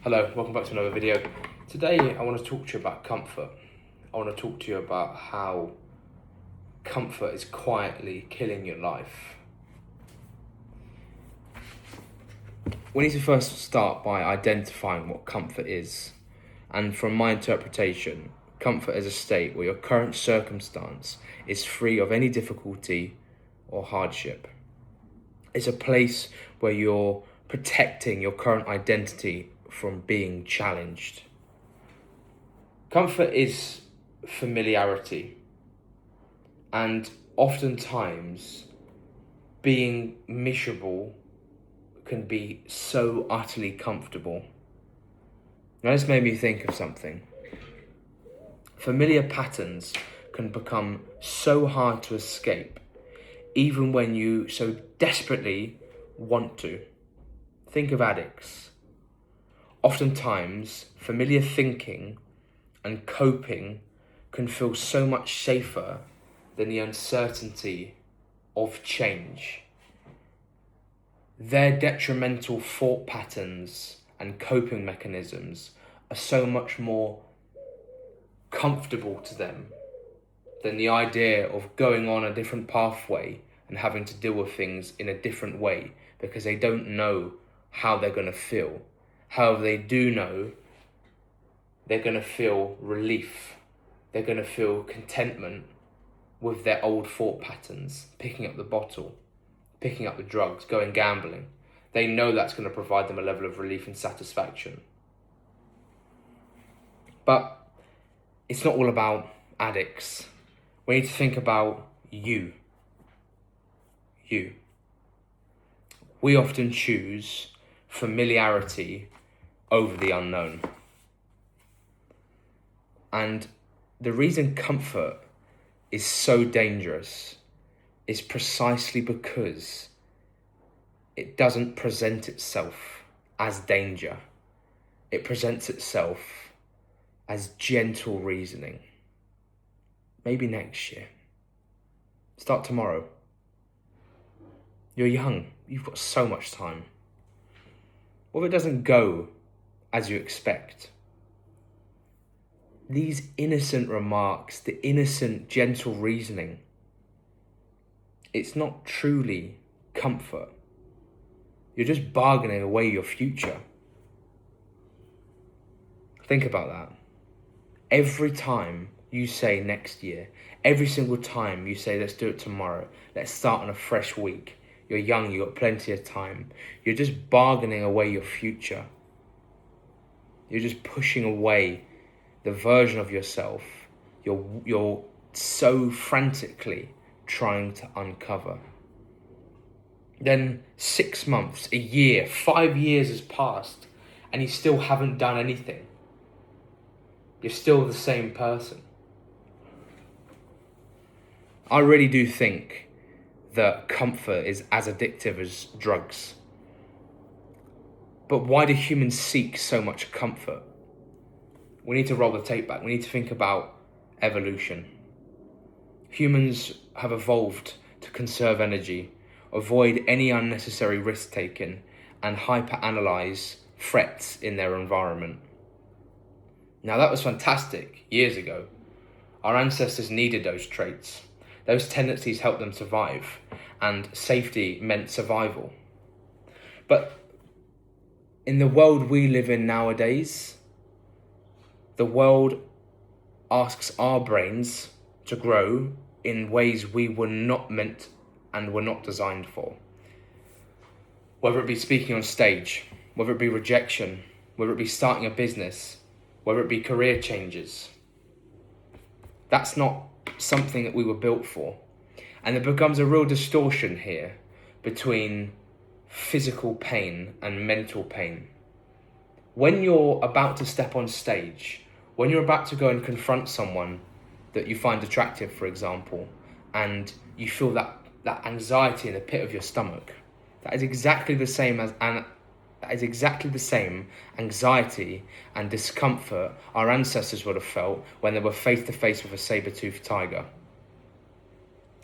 Hello, welcome back to another video. Today I want to talk to you about comfort. I want to talk to you about how comfort is quietly killing your life. We need to first start by identifying what comfort is. And from my interpretation, comfort is a state where your current circumstance is free of any difficulty or hardship. It's a place where you're protecting your current identity from being challenged. Comfort is familiarity, and oftentimes being miserable can be so utterly comfortable. Now, this made me think of something. Familiar patterns can become so hard to escape, even when you so desperately want to. Think of addicts. Oftentimes, familiar thinking and coping can feel so much safer than the uncertainty of change. Their detrimental thought patterns and coping mechanisms are so much more comfortable to them than the idea of going on a different pathway and having to deal with things in a different way because they don't know how they're going to feel. However, they do know they're going to feel relief. They're going to feel contentment with their old thought patterns, picking up the bottle, picking up the drugs, going gambling. They know that's going to provide them a level of relief and satisfaction. But it's not all about addicts. We need to think about you. We often choose familiarity over the unknown. And the reason comfort is so dangerous is precisely because it doesn't present itself as danger. It presents itself as gentle reasoning. Maybe next year. Start tomorrow. You're young. You've got so much time. What if it doesn't go as you expect? These innocent remarks, the innocent, gentle reasoning, it's not truly comfort. You're just bargaining away your future. Think about that. Every time you say next year, every single time you say let's do it tomorrow, let's start on a fresh week, you're young, you've got plenty of time, you're just bargaining away your future. You're just pushing away the version of yourself you're so frantically trying to uncover. Then 6 months, a year, 5 years has passed and you still haven't done anything. You're still the same person. I really do think that comfort is as addictive as drugs. But why do humans seek so much comfort? We need to roll the tape back. We need to think about evolution. Humans have evolved to conserve energy, avoid any unnecessary risk-taking, and hyper-analyze threats in their environment. Now, that was fantastic years ago. Our ancestors needed those traits. Those tendencies helped them survive, and safety meant survival. But in the world we live in nowadays, the world asks our brains to grow in ways we were not meant and were not designed for. Whether it be speaking on stage, whether it be rejection, whether it be starting a business, whether it be career changes. That's not something that we were built for. And there becomes a real distortion here between physical pain and mental pain. When you're about to step on stage, when you're about to go and confront someone that you find attractive, for example, and you feel that anxiety in the pit of your stomach, that is exactly the same anxiety and discomfort our ancestors would have felt when they were face to face with a saber-toothed tiger.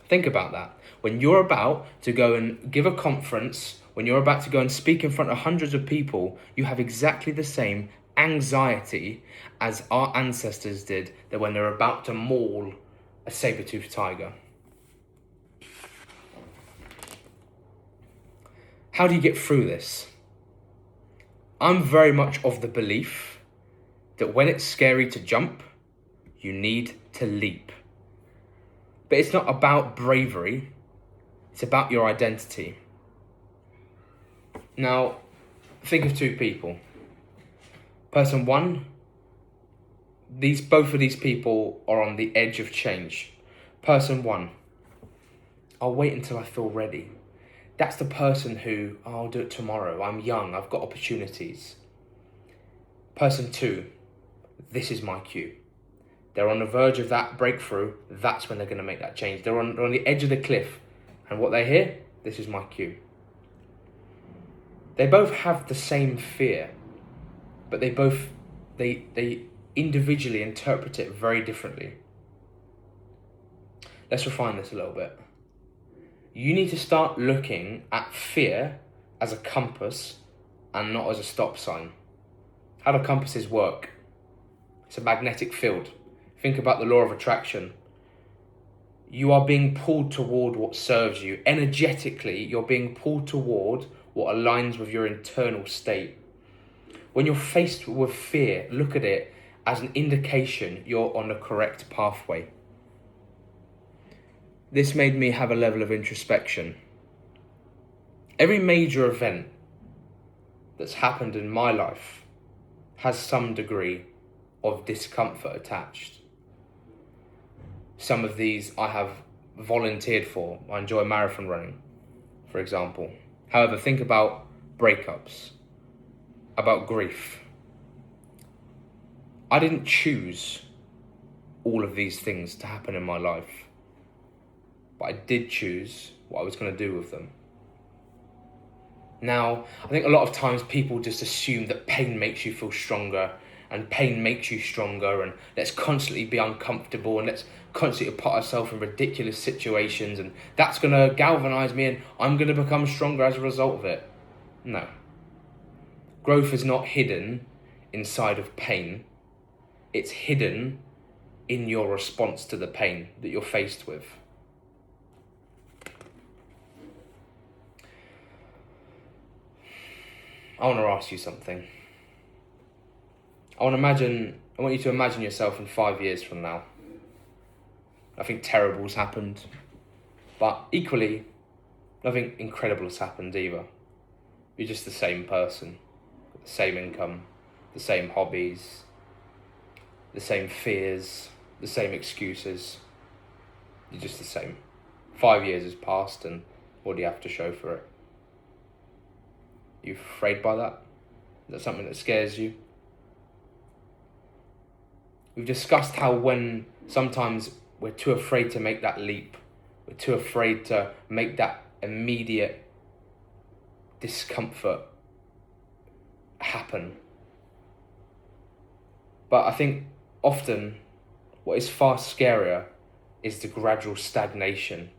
Think about that. When you're about to go and give a conference When you're about to go and speak in front of hundreds of people, you have exactly the same anxiety as our ancestors did that when they're about to maul a saber-toothed tiger. How do you get through this? I'm very much of the belief that when it's scary to jump, you need to leap. But it's not about bravery, it's about your identity. Now, think of two people. Person one, both of these people are on the edge of change. Person one, I'll wait until I feel ready. That's the person who, I'll do it tomorrow, I'm young, I've got opportunities. Person two, this is my cue. They're on the verge of that breakthrough, that's when they're going to make that change. They're on the edge of the cliff, and what they hear, this is my cue. They both have the same fear, but they individually interpret it very differently. Let's refine this a little bit. You need to start looking at fear as a compass and not as a stop sign. How do compasses work? It's a magnetic field. Think about the law of attraction. You are being pulled toward what serves you. Energetically, you're being pulled toward what aligns with your internal state. When you're faced with fear, look at it as an indication you're on the correct pathway. This made me have a level of introspection. Every major event that's happened in my life has some degree of discomfort attached. Some of these I have volunteered for. I enjoy marathon running, for example. However, think about breakups, about grief. I didn't choose all of these things to happen in my life, but I did choose what I was going to do with them. Now, I think a lot of times people just assume that pain makes you feel stronger, and pain makes you stronger, and let's constantly be uncomfortable, and let's constantly put ourselves in ridiculous situations, and that's going to galvanize me, and I'm going to become stronger as a result of it. No. Growth is not hidden inside of pain. It's hidden in your response to the pain that you're faced with. I want to ask you something. I want you to imagine yourself in 5 years from now. Nothing terrible has happened, but equally, nothing incredible has happened either. You're just the same person, the same income, the same hobbies, the same fears, the same excuses. You're just the same. 5 years has passed, and what do you have to show for it? You afraid by that? Is that something that scares you? We've discussed how when sometimes we're too afraid to make that leap, we're too afraid to make that immediate discomfort happen. But I think often what is far scarier is the gradual stagnation.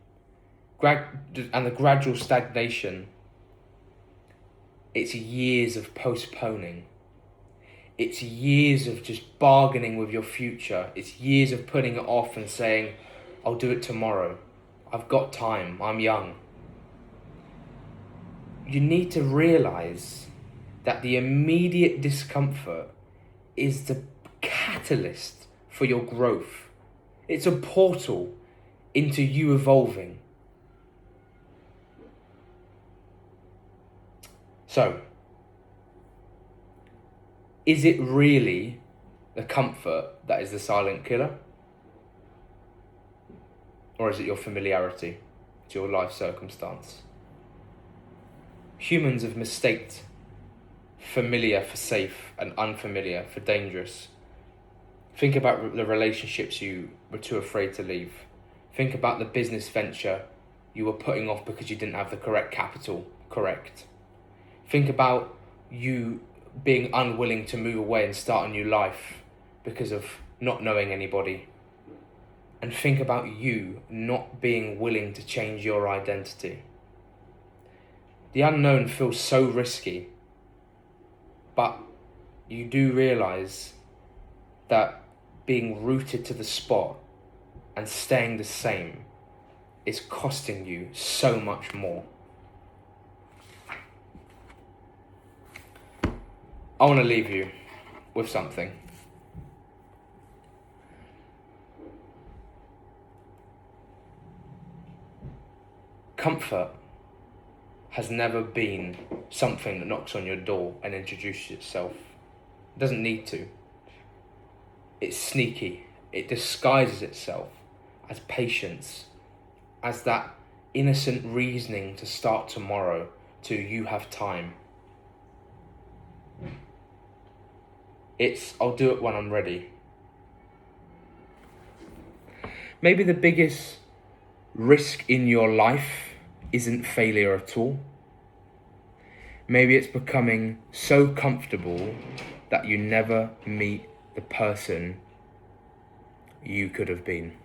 And the gradual stagnation, it's years of postponing. It's years of just bargaining with your future. It's years of putting it off and saying, I'll do it tomorrow. I've got time. I'm young. You need to realize that the immediate discomfort is the catalyst for your growth. It's a portal into you evolving. So, is it really the comfort that is the silent killer? Or is it your familiarity? It's your life circumstance? Humans have mistaked familiar for safe and unfamiliar for dangerous. Think about the relationships you were too afraid to leave. Think about the business venture you were putting off because you didn't have the correct capital correct. Think about you being unwilling to move away and start a new life because of not knowing anybody. And think about you not being willing to change your identity. The unknown feels so risky, but you do realise that being rooted to the spot and staying the same is costing you so much more. I want to leave you with something. Comfort has never been something that knocks on your door and introduces itself. It doesn't need to. It's sneaky. It disguises itself as patience, as that innocent reasoning to start tomorrow, to you have time. It's, I'll do it when I'm ready. Maybe the biggest risk in your life isn't failure at all. Maybe it's becoming so comfortable that you never meet the person you could have been.